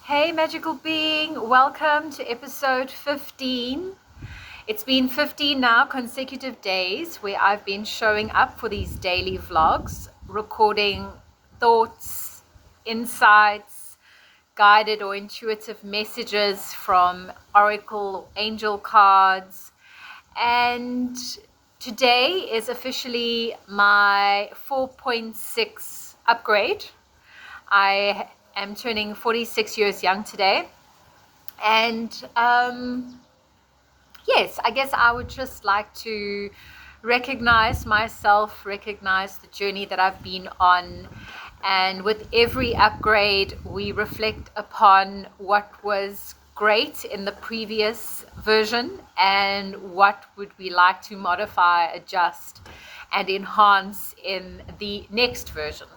Hey, magical being, welcome to episode 15. It's been 15 now consecutive days where I've been showing up for these daily vlogs, recording thoughts, insights, guided or intuitive messages from oracle angel cards. And today is officially my 4.6 upgrade. I am turning 46 years young today. And yes, I guess I would just like to recognize myself, recognize the journey that I've been on. And with every upgrade, we reflect upon what was great in the previous version and what would we like to modify, adjust, and enhance in the next version.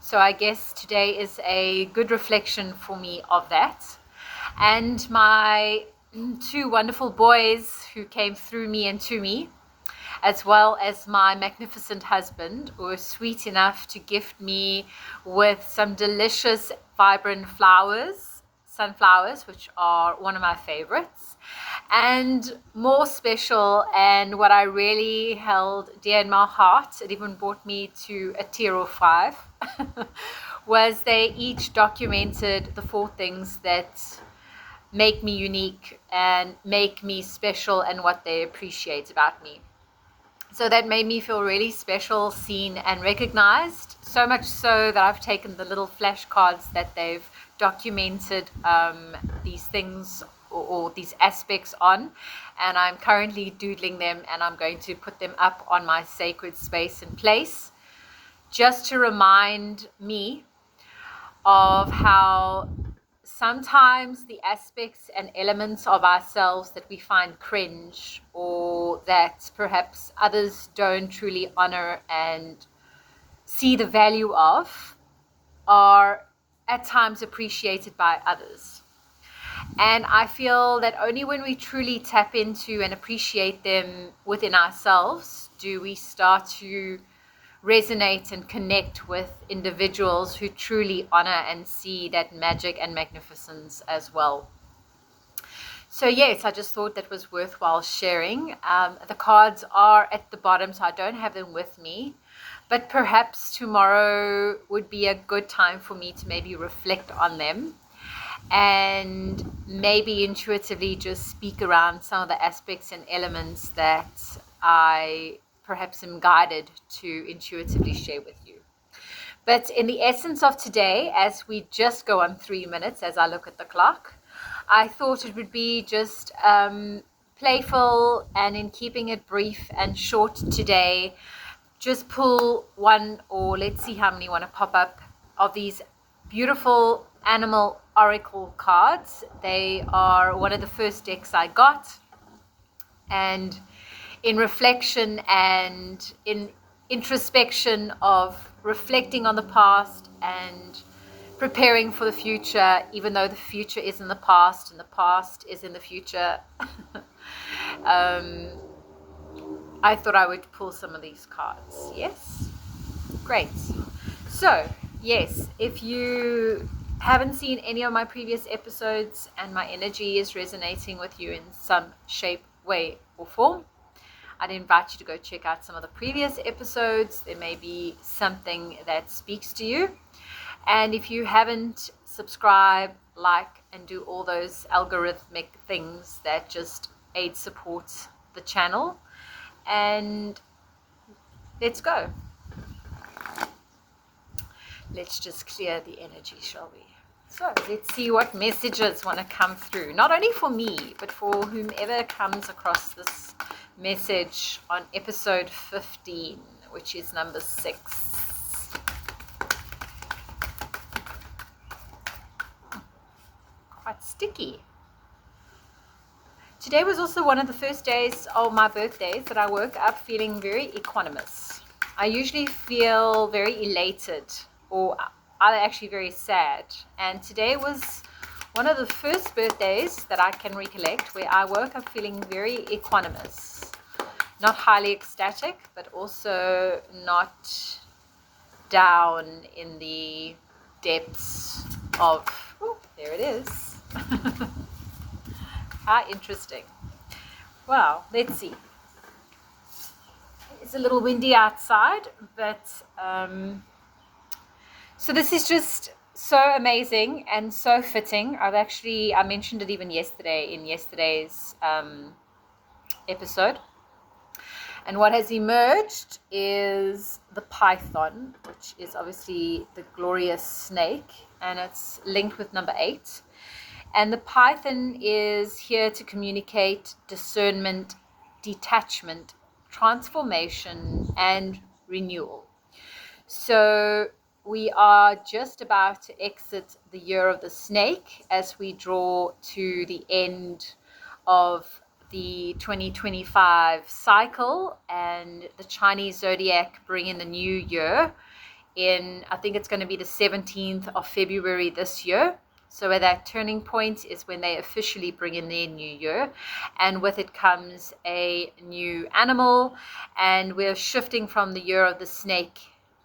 So I guess today is a good reflection for me of that. And my two wonderful boys who came through me and to me, as well as my magnificent husband, were sweet enough to gift me with some delicious, vibrant flowers, sunflowers, which are one of my favorites. And more special, and what I really held dear in my heart, it even brought me to a tear or five, was they each documented the 4 things that make me unique and make me special and what they appreciate about me. So that made me feel really special, seen and recognized, so much so that I've taken the little flashcards that they've documented these things or these aspects on, and I'm currently doodling them, and I'm going to put them up on my sacred space and place just to remind me of how sometimes the aspects and elements of ourselves that we find cringe or that perhaps others don't truly honor and see the value of are at times appreciated by others. And I feel that only when we truly tap into and appreciate them within ourselves do we start to resonate and connect with individuals who truly honor and see that magic and magnificence as well. So yes, I just thought that was worthwhile sharing. The cards are at the bottom, so I don't have them with me, but perhaps tomorrow would be a good time for me to maybe reflect on them and maybe intuitively just speak around some of the aspects and elements that I perhaps am guided to intuitively share with you. But in the essence of today, as we just go on 3 minutes as I look at the clock, I thought it would be just playful, and in keeping it brief and short today, just pull one, or let's see how many want to pop up, of these beautiful animal oracle cards. They are one of the first decks I got, and in reflection and in introspection of reflecting on the past and preparing for the future, even though the future is in the past and the past is in the future, I thought I would pull some of these cards. Yes? Great. So, yes, if you haven't seen any of my previous episodes and my energy is resonating with you in some shape, way, or form, I'd invite you to go check out some of the previous episodes. There may be something that speaks to you. And if you haven't, subscribe, like, and do all those algorithmic things that just aid support the channel. And let's go. Let's just clear the energy, shall we? So let's see what messages want to come through, not only for me, but for whomever comes across this message on episode 15, which is number 6. Quite sticky. Today was also one of the first days of my birthdays that I woke up feeling very equanimous. I usually feel very elated, or either actually very sad. And today was one of the first birthdays that I can recollect where I woke up feeling very equanimous. Not highly ecstatic, but also not down in the depths of, There it is. How interesting. Well, let's see. It's a little windy outside, but so this is just so amazing and so fitting. I mentioned it even yesterday in yesterday's episode. And what has emerged is the Phython, which is obviously the glorious snake, and it's linked with number 8. And the Phython is here to communicate discernment, detachment, transformation, and renewal. So we are just about to exit the year of the snake as we draw to the end of the 2025 cycle, and the Chinese zodiac bring in the new year I think it's going to be the 17th of February this year. So at that turning point is when they officially bring in their new year, and with it comes a new animal, and we're shifting from the year of the snake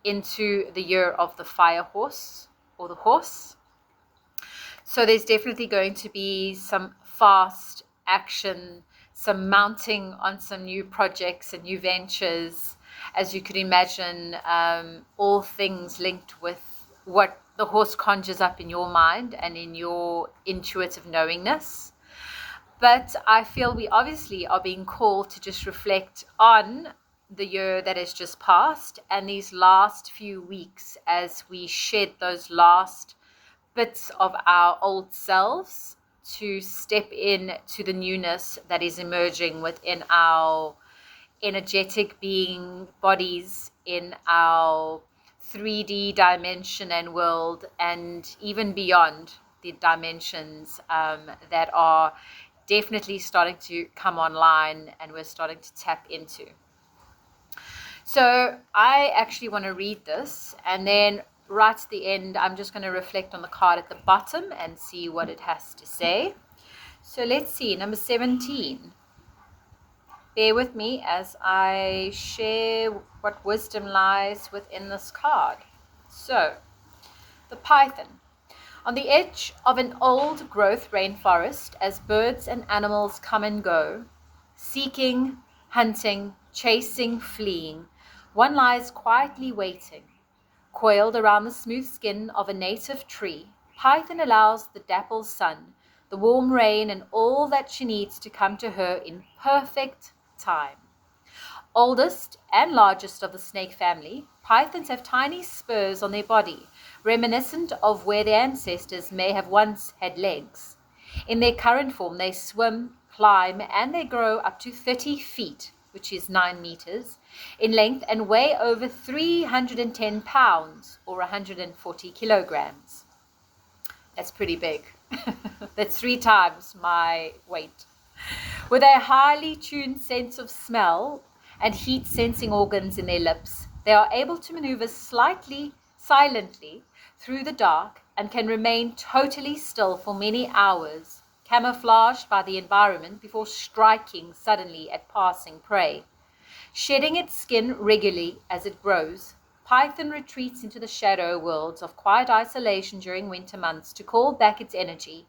into the year of the fire horse, or the horse. So there's definitely going to be some fast action, some mounting on some new projects and new ventures, as you could imagine, all things linked with what the horse conjures up in your mind and in your intuitive knowingness. But I feel we obviously are being called to just reflect on the year that has just passed and these last few weeks as we shed those last bits of our old selves to step in to the newness that is emerging within our energetic being bodies, in our 3D dimension and world, and even beyond the dimensions that are definitely starting to come online and we're starting to tap into. So I actually want to read this, and then right at the end, I'm just going to reflect on the card at the bottom and see what it has to say. So let's see, number 17. Bear with me as I share what wisdom lies within this card. So, the Phython. On the edge of an old-growth rainforest, as birds and animals come and go, seeking, hunting, chasing, fleeing, one lies quietly waiting. Coiled around the smooth skin of a native tree, Phython allows the dapple sun, the warm rain, and all that she needs to come to her in perfect time. Oldest and largest of the snake family, pythons have tiny spurs on their body, reminiscent of where their ancestors may have once had legs. In their current form, they swim, climb, and they grow up to 30 feet, which is 9 meters, in length, and weigh over 310 pounds or 140 kilograms. That's pretty big. That's 3 times my weight. With a highly tuned sense of smell and heat sensing organs in their lips, they are able to maneuver slightly silently through the dark and can remain totally still for many hours, camouflaged by the environment before striking suddenly at passing prey. Shedding its skin regularly as it grows, Phython retreats into the shadow worlds of quiet isolation during winter months to call back its energy.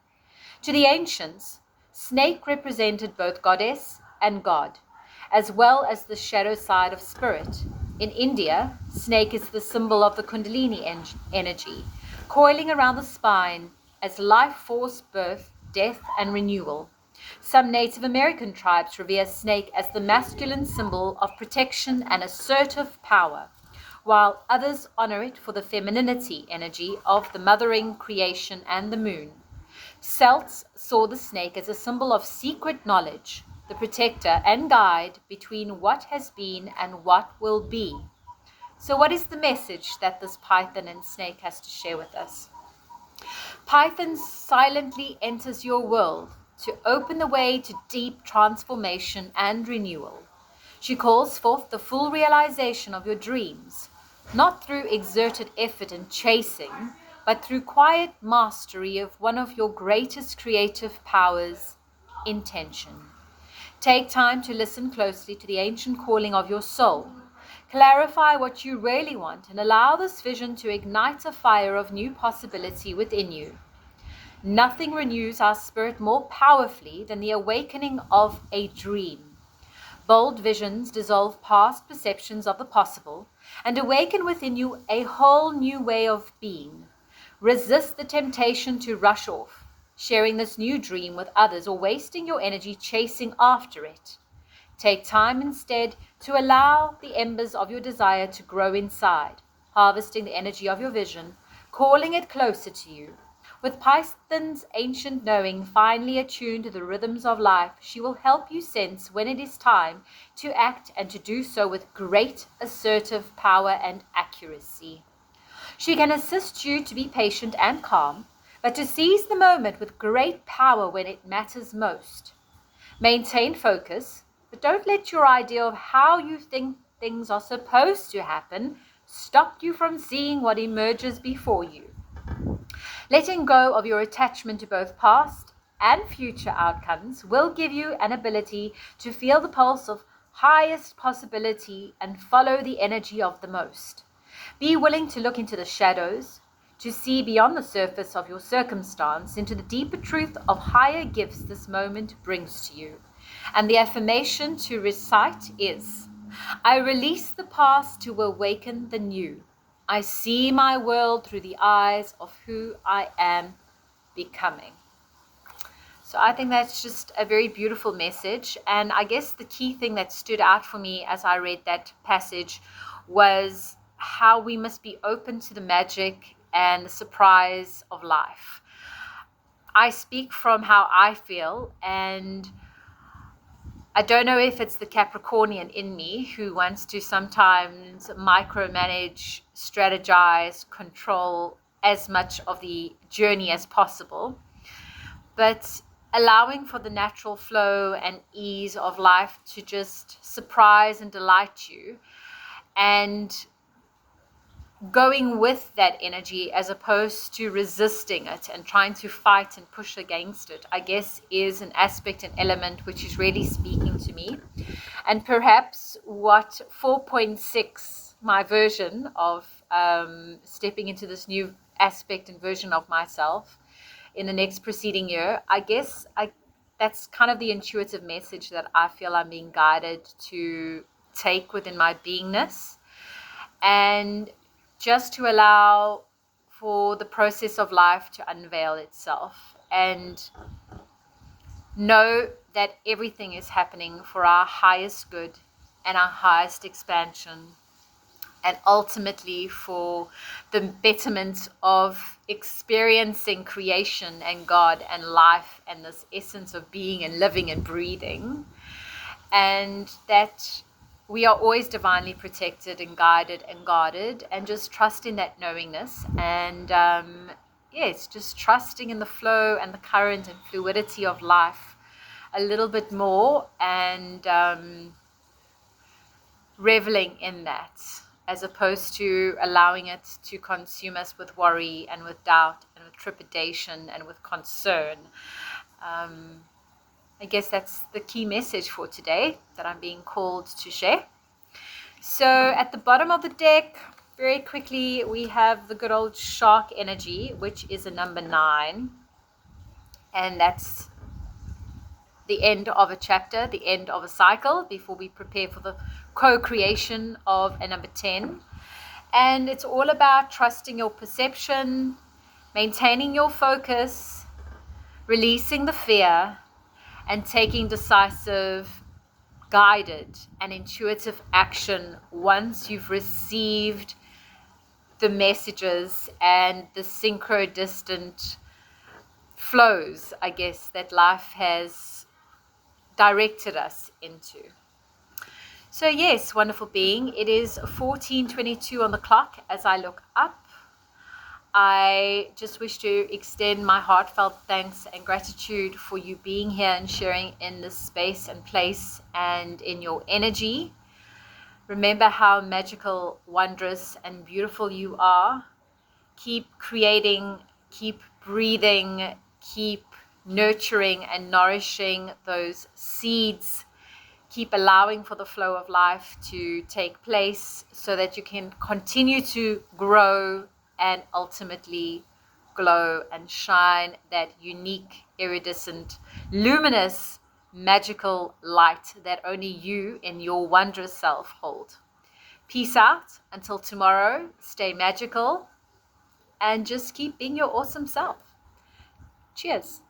To the ancients, snake represented both goddess and god, as well as the shadow side of spirit. In India, snake is the symbol of the Kundalini energy, coiling around the spine as life force, birth, death, and renewal. Some Native American tribes revere snake as the masculine symbol of protection and assertive power, while others honor it for the femininity energy of the mothering, creation, and the moon. Celts saw the snake as a symbol of secret knowledge, the protector and guide between what has been and what will be. So what is the message that this Phython and snake has to share with us? Phython silently enters your world to open the way to deep transformation and renewal. She calls forth the full realization of your dreams, not through exerted effort and chasing, but through quiet mastery of one of your greatest creative powers, intention. Take time to listen closely to the ancient calling of your soul. Clarify what you really want and allow this vision to ignite a fire of new possibility within you. Nothing renews our spirit more powerfully than the awakening of a dream. Bold visions dissolve past perceptions of the possible and awaken within you a whole new way of being. Resist the temptation to rush off, sharing this new dream with others or wasting your energy chasing after it. Take time instead to allow the embers of your desire to grow inside, harvesting the energy of your vision, calling it closer to you. With Phython's ancient knowing finely attuned to the rhythms of life, she will help you sense when it is time to act and to do so with great assertive power and accuracy. She can assist you to be patient and calm, but to seize the moment with great power when it matters most. Maintain focus, but don't let your idea of how you think things are supposed to happen stop you from seeing what emerges before you. Letting go of your attachment to both past and future outcomes will give you an ability to feel the pulse of highest possibility and follow the energy of the most. Be willing to look into the shadows, to see beyond the surface of your circumstance into the deeper truth of higher gifts this moment brings to you. And the affirmation to recite is, I release the past to awaken the new. I see my world through the eyes of who I am becoming. So I think that's just a very beautiful message. And I guess the key thing that stood out for me as I read that passage was how we must be open to the magic and the surprise of life. I speak from how I feel, and I don't know if it's the Capricornian in me who wants to sometimes micromanage, strategize, control as much of the journey as possible. But allowing for the natural flow and ease of life to just surprise and delight you, and going with that energy as opposed to resisting it and trying to fight and push against it, I guess is an aspect and element which is really speaking to me. And perhaps what 4.6, my version of stepping into this new aspect and version of myself in the next preceding year, I guess that's kind of the intuitive message that I feel I'm being guided to take within my beingness, and just to allow for the process of life to unveil itself and know that everything is happening for our highest good and our highest expansion, and ultimately for the betterment of experiencing creation and God and life and this essence of being and living and breathing, and that we are always divinely protected and guided and guarded, and just trusting that knowingness. And yes, just trusting in the flow and the current and fluidity of life a little bit more, and reveling in that, as opposed to allowing it to consume us with worry and with doubt and with trepidation and with concern. I guess that's the key message for today that I'm being called to share. So at the bottom of the deck, very quickly, we have the good old shark energy, which is a number 9. And that's the end of a chapter, the end of a cycle, before we prepare for the co-creation of a number 10. And it's all about trusting your perception, maintaining your focus, releasing the fear, and taking decisive, guided, and intuitive action once you've received the messages and the synchrodistant flows, I guess, that life has directed us into. So yes, wonderful being, it is 14:22 on the clock as I look up. I just wish to extend my heartfelt thanks and gratitude for you being here and sharing in this space and place and in your energy. Remember how magical, wondrous, and beautiful you are. Keep creating, keep breathing, keep nurturing and nourishing those seeds. Keep allowing for the flow of life to take place so that you can continue to grow and ultimately glow and shine that unique, iridescent, luminous, magical light that only you in your wondrous self hold. Peace out. Until tomorrow, stay magical and just keep being your awesome self. Cheers.